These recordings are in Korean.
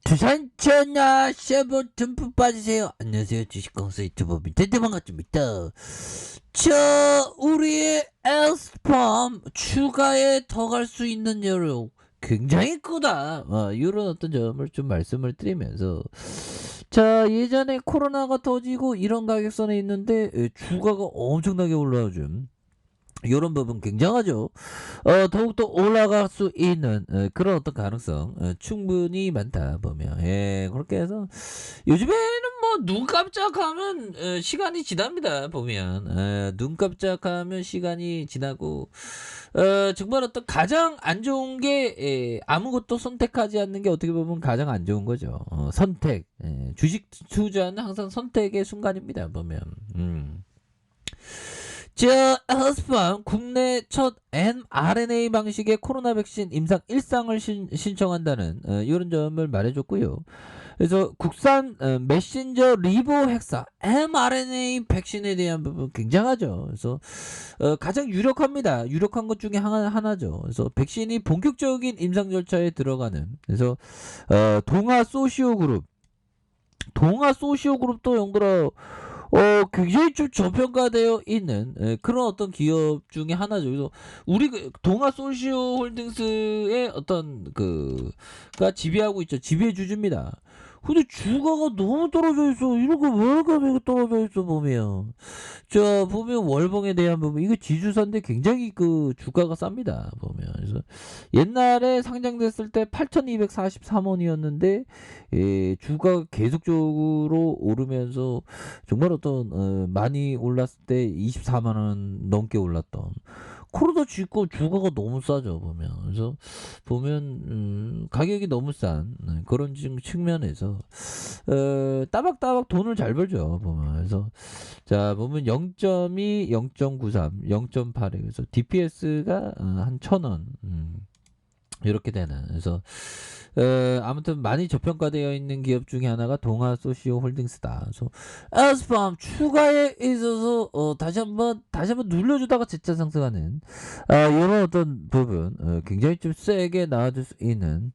두산 전야 쉐보 듬뿍 빠지세요. 안녕하세요. 주식공사 유튜버 민태대 반갑습니다. 우리의 엘스팜 추가에 더 갈 수 있는 여력 굉장히 크다. 이런 어떤 점을 좀 말씀을 드리면서 예전에 코로나가 터지고 이런 가격선에 있는데 주가가 엄청나게 올라오죠. 이런 부분 굉장하죠. 더욱더 올라갈 수 있는 그런 어떤 가능성 충분히 많다 보면 그렇게 해서 요즘에는 뭐 눈 깜짝하면 시간이 지납니다. 보면 눈 깜짝하면 시간이 지나고 정말 어떤 가장 안 좋은 게 아무것도 선택하지 않는 게 어떻게 보면 가장 안 좋은 거죠. 선택 주식 투자는 항상 선택의 순간입니다. 보면 헬스팜 국내 첫 mRNA 방식의 코로나 백신 임상 1상을 신청한다는 이런 점을 말해줬고요. 그래서 국산 메신저 리보 헥사 mRNA 백신에 대한 부분 굉장하죠. 그래서 가장 유력합니다. 유력한 것 중에 하나죠. 그래서 백신이 본격적인 임상 절차에 들어가는 그래서 동아 소시오 그룹도 연구로 굉장히 좀 저평가되어 있는 그런 어떤 기업 중에 하나죠. 그래서 우리 동아 소시오 홀딩스의 어떤 그가 지배하고 있죠. 지배 주주입니다. 근데 주가가 너무 떨어져 있어. 이런 거 왜 이렇게 떨어져 있어 보면. 보면 월봉에 대한 부분 이거 지주사인데 굉장히 주가가 쌉니다. 보면. 그래서 옛날에 상장됐을 때 8,243원이었는데 주가가 계속적으로 오르면서 정말 어떤 많이 올랐을 때 24만 원 넘게 올랐던 코로나 쥐고 주가가 너무 싸죠 보면. 그래서 보면 가격이 너무 싼 그런 측면에서 따박따박 돈을 잘 벌죠 보면. 그래서 보면 0.2, 0.93, 0.8에 그래서 DPS가 한 1,000원 이렇게 되는. 그래서 아무튼 많이 저평가되어 있는 기업 중에 하나가 동아 소시오 홀딩스다. 그래서 에스팜 추가에 있어서 다시 한번 눌려주다가 재차 상승하는 이런 어떤 부분 굉장히 좀 세게 나와줄 수 있는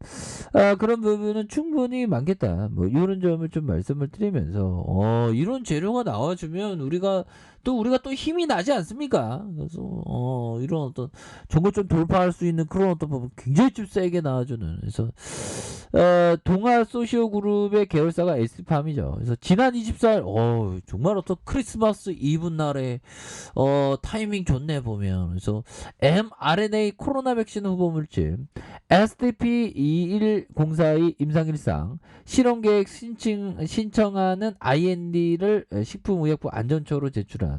그런 부분은 충분히 많겠다. 뭐 이런 점을 좀 말씀을 드리면서 이런 재료가 나와주면 우리가 또 힘이 나지 않습니까? 그래서 이런 어떤 정고점 돌파할 수 있는 그런 어떤 부분 굉장히 좀 세게 나와주는. 그래서 동아 소시오 그룹의 계열사가 에스팜이죠. 그래서 지난 24일 정말 어떤 크리스마스 이브 날에 타이밍 좋네 보면. 그래서 mRNA 코로나 백신 후보 물질 SDP21042 임상일상 실험계획 신청하는 IND를 식품의약품 안전처로 제출한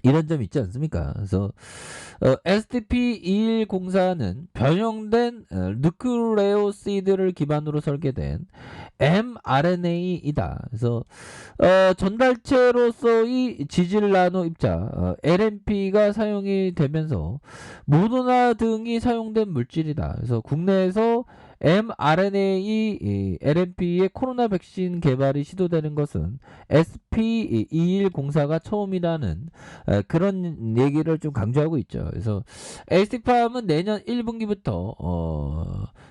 이런 점 있지 않습니까? 그래서 SDP2104는 변형된 누클레오시드를 기반으로 설계된 mRNA이다. 그래서 전달체로서의 지질 나노 입자 LNP가 사용이 되면서 모더나 등이 사용된 물질이다. 그래서 국내에서 mRNA LNP의 코로나 백신 개발이 시도되는 것은 SP2104가 처음이라는 그런 얘기를 좀 강조하고 있죠. 그래서 에스티팜은 내년 1분기부터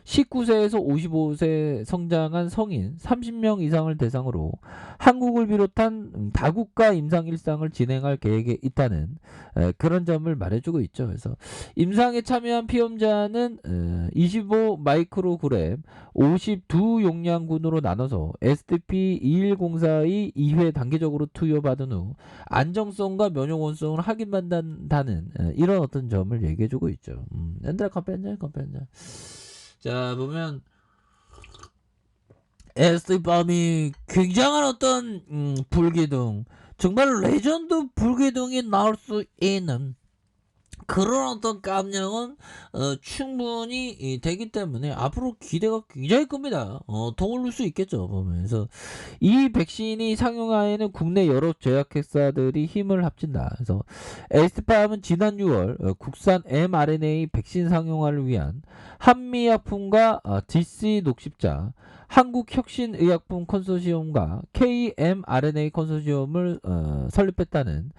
19세에서 55세 성장한 성인 30명 이상을 대상으로 한국을 비롯한 다국가 임상 일상을 진행할 계획에 있다는 그런 점을 말해주고 있죠. 그래서 임상에 참여한 피험자는 25 마이크로그램 52 용량군으로 나눠서 SDP2104의 2회 단계적으로 투여받은 후 안정성과 면역원성을 확인받는다는 이런 어떤 점을 얘기해주고 있죠. 옛날 커피 한잔. 보면 에스밤이 굉장한 어떤 불기둥 정말 레전드 불기둥이 나올 수 있는 그런 어떤 깜냥은 충분히 되기 때문에 앞으로 기대가 굉장히 큽니다. 더 오를 수 있겠죠. 보면서 이 백신이 상용화에는 국내 여러 제약회사들이 힘을 합친다. 그래서 에스팜은 지난 6월 국산 mRNA 백신 상용화를 위한 한미약품과 DC 녹십자 한국혁신의약품 컨소시엄과 KMRNA 컨소시엄을 설립했다는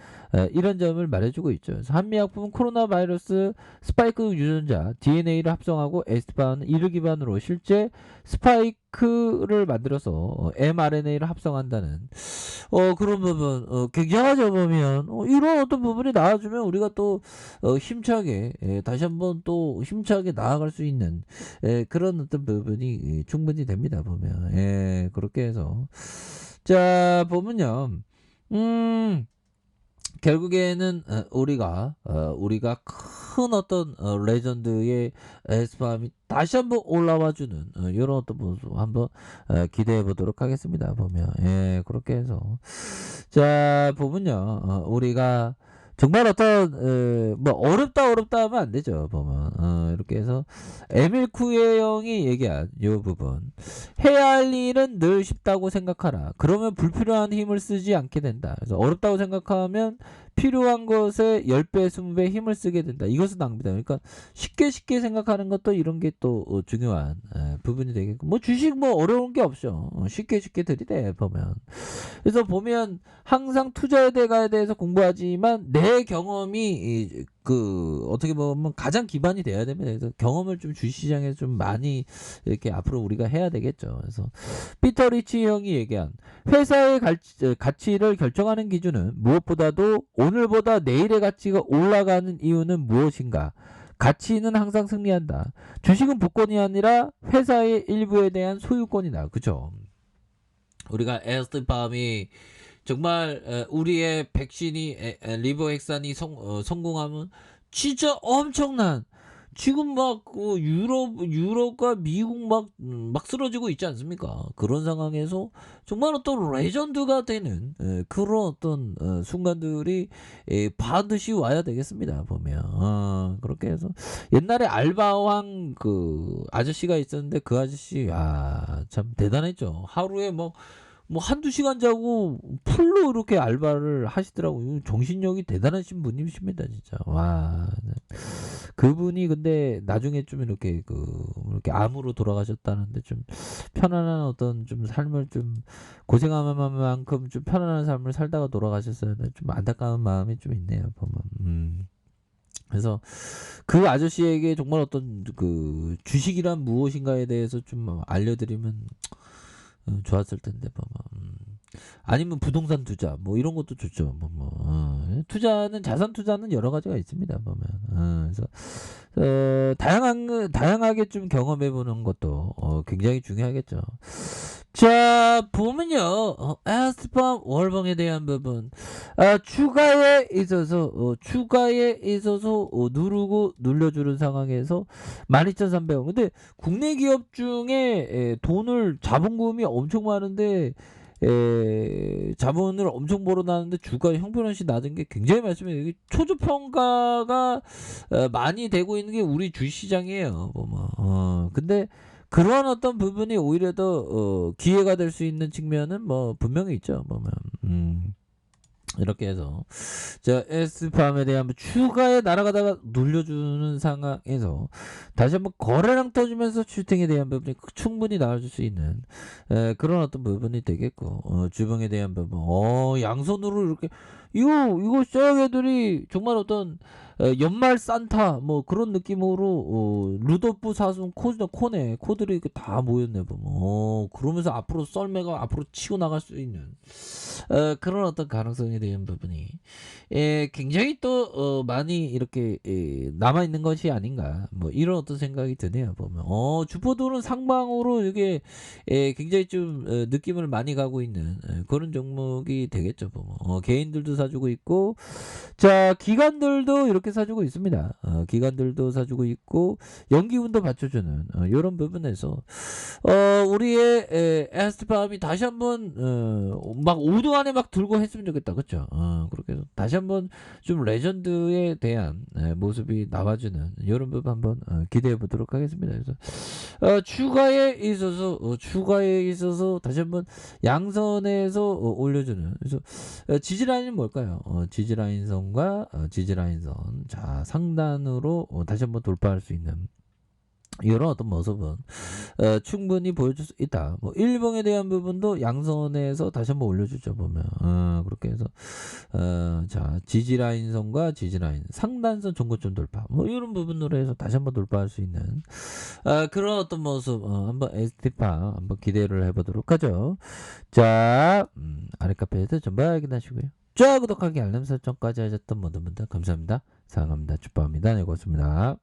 이런 점을 말해주고 있죠. 그래서 한미약품은 코로나 코로나 바이러스 스파이크 유전자 DNA를 합성하고 에스티팜은 이를 기반으로 실제 스파이크를 만들어서 mRNA를 합성한다는 그런 부분 굉장하죠. 보면 이런 어떤 부분이 나와주면 우리가 또 힘차게 다시 한번 또 힘차게 나아갈 수 있는 그런 어떤 부분이 충분히 됩니다. 보면 그렇게 해서 자 보면요. 결국에는 우리가 큰 어떤 레전드의 에스팜이 다시 한번 올라와주는 이런 어떤 모습 한번 기대해 보도록 하겠습니다. 보면 그렇게 해서 자 보면요 우리가 정말 어떤 뭐 어렵다 하면 안 되죠. 보면 이렇게 해서 에밀 쿠에 형이 얘기한 이 부분 해야 할 일은 늘 쉽다고 생각하라. 그러면 불필요한 힘을 쓰지 않게 된다. 그래서 어렵다고 생각하면 필요한 것에 10배, 20배 힘을 쓰게 된다. 이것은 낭비다. 그러니까 쉽게 생각하는 것도 이런 게 또 중요한 부분이 되겠고 뭐 주식 뭐 어려운 게 없죠. 쉽게 들이대 보면. 그래서 보면 항상 투자에 대해서 공부하지만 내 경험이 어떻게 보면 가장 기반이 돼야 됩니다. 그래서 경험을 좀 주식시장에서 좀 많이 이렇게 앞으로 우리가 해야 되겠죠. 그래서 피터 리치 형이 얘기한 회사의 가치를 결정하는 기준은 무엇보다도 오늘보다 내일의 가치가 올라가는 이유는 무엇인가? 가치는 항상 승리한다. 주식은 복권이 아니라 회사의 일부에 대한 소유권이다. 그죠? 우리가 에스티팜이 정말 우리의 백신이 리버핵산이 성공하면 진짜 엄청난 지금 막 유럽과 미국 막 쓰러지고 있지 않습니까? 그런 상황에서 정말 어떤 레전드가 되는 그런 어떤 순간들이 반드시 와야 되겠습니다. 보면 그렇게 해서 옛날에 알바왕 그 아저씨가 있었는데 그 아저씨 참 대단했죠. 하루에 뭐 한두 시간 자고 풀로 이렇게 알바를 하시더라고요. 정신력이 대단하신 분이십니다, 진짜. 와. 그분이 근데 나중에 좀 이렇게 이렇게 암으로 돌아가셨다는데 좀 편안한 어떤 좀 삶을 좀 고생한 만큼 좀 편안한 삶을 살다가 돌아가셨어요. 좀 안타까운 마음이 좀 있네요, 보면. 그래서 그 아저씨에게 정말 어떤 그 주식이란 무엇인가에 대해서 좀 알려드리면 좋았을 텐데 아니면 부동산 투자 뭐 이런 것도 좋죠. 투자는 자산 투자는 여러 가지가 있습니다. 보면 그래서 다양하게 좀 경험해 보는 것도 굉장히 중요하겠죠. 자 보면요 에스팜 월봉에 대한 부분 추가에 있어서 누르고 눌려주는 상황에서 12,300원. 근데 국내 기업 중에 돈을 자본금이 엄청 많은데 자본을 엄청 벌어나는데 주가 형편없이 낮은 게 굉장히 많습니다. 이게 초저평가가 많이 되고 있는 게 우리 주시장이에요. 근데 그러한 어떤 부분이 오히려 더 기회가 될 수 있는 측면은 뭐 분명히 있죠. 이렇게 해서 자 에스팜에 대한 추가에 날아가다가 눌려주는 상황에서 다시 한번 거래량 터지면서 슈팅에 대한 부분이 충분히 나와줄 수 있는 그런 어떤 부분이 되겠고 주봉에 대한 부분 양손으로 이렇게 이거 시장애들이 정말 어떤 연말 산타 뭐 그런 느낌으로 루돌프 사슴 코네 코들이 이렇게 다 모였네 보면 그러면서 앞으로 썰매가 앞으로 치고 나갈 수 있는 그런 어떤 가능성에 대한 부분이 굉장히 또 많이 이렇게 남아 있는 것이 아닌가 뭐 이런 어떤 생각이 드네요. 보면 주포들은 상방으로 이게 굉장히 좀 느낌을 많이 가고 있는 그런 종목이 되겠죠. 보면 개인들도 사주고 있고 자 기관들도 이렇게 사주고 있습니다. 기관들도 사주고 있고 연기운도 받쳐주는 이런 부분에서 우리의 에스티팜이 다시 한번 막 5등 안에 막 들고 했으면 좋겠다. 그쵸? 그렇게 해서 다시 한번 좀 레전드에 대한 모습이 나와주는 이런 부분 한번 기대해 보도록 하겠습니다. 그래서 추가에 있어서 다시 한번 양선에서 올려주는 그래서 지지라인은 뭘까요? 지지라인선과 지지라인선 자 상단으로 다시 한번 돌파할 수 있는 이런 어떤 모습은 충분히 보여줄 수 있다. 뭐 일봉에 대한 부분도 양선에서 다시 한번 올려주죠 보면. 그렇게 해서 자 지지라인선과 지지라인 상단선 종고점 돌파 뭐 이런 부분으로 해서 다시 한번 돌파할 수 있는 그런 어떤 모습 한번 ST파 한번 기대를 해보도록 하죠. 자 아래 카페에서 전부 확인하시고요. 자 구독하기 알람 설정까지 하셨던 모든 분들 감사합니다. 사랑합니다. 축복합니다. 네 고맙습니다.